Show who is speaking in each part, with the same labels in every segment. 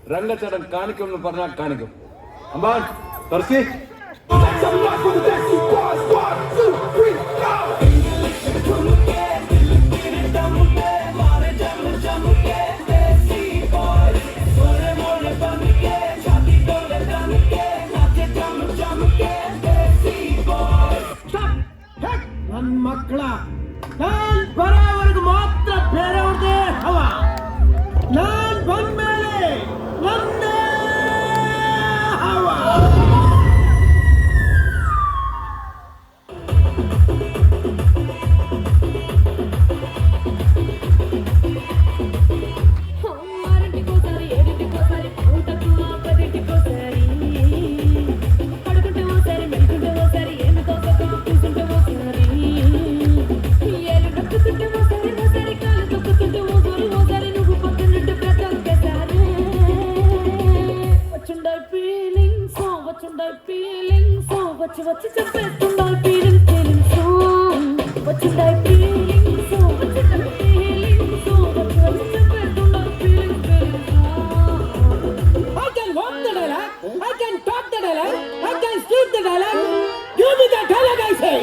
Speaker 1: ರಂಗಚರಣ ಕಾಣಿಕೆ പറഞ്ഞ ಕಾಣಿಕೆ ಅಂಬಾ ತರ್ಸಿ
Speaker 2: ನನ್ನ ಮಕ್ಕಳ ನಾನ್ ಬರೋವರೆಗೂ ಮಾತ್ರ ಬೇರೆಯವ್ರದೇ ಹವ. ನಾನ್ ಬಂದ್ಮೇಲೆ ನನ್ನೇ ಹವ.
Speaker 3: వారంటికోసారి ఏడింటికోసారి ఊటకు పదింటికోసారి పడుకుంటే ఓసారి మెలుకుంటే ఓసారి ఏమి తోకతో కూర్చుంటే ఓసారి ఏలు నొక్కుతుంటే ఓసారి ఓసారి కాలు తొక్కుతుంటే ఓసారి నువ్వు పక్కనుంటే ప్రతి ఒక్కసారి వచ్చుండాయి ఫీలింగ్స్ వచ్చి వచ్చి చెప్పేస్తుండాయి ఫీలింగ్స్ వచ్చుండాయి ఫీలింగ్స్ వచ్చి ఫీలింగ్స్ వచ్చి వచ్చి చెప్పేస్తుండాయి feelings
Speaker 2: I can walk the dialogue, I can talk the dialogue, I can speak the dialogue. Give me the dialogue, I say.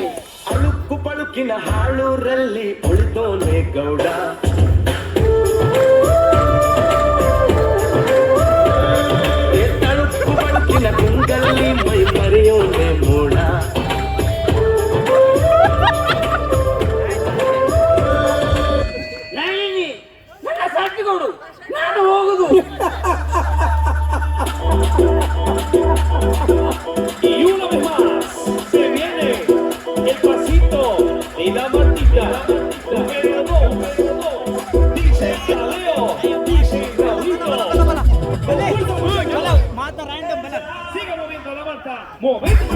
Speaker 4: ಅಳುಕು ಪಳುಕಿನ ಹಾಳೂರಲ್ಲಿ ಉಳಿದೋನೆ ಗೌಡ. ತಳುಕು ಪಳುಕಿನ ಗುಂಗಲ್ಲಿ ಮೈ ಮರೆಯೋನೆ ಮೂಡ.
Speaker 2: ನನ್ನ ಸಾಕಿಗೋಡು ನಾನು ಹೋಗುದು.
Speaker 4: Y una vez más se viene el pasito y la matita. Número 2, dice Leo, dice Raulito. Sigue moviendo la manta. Momento.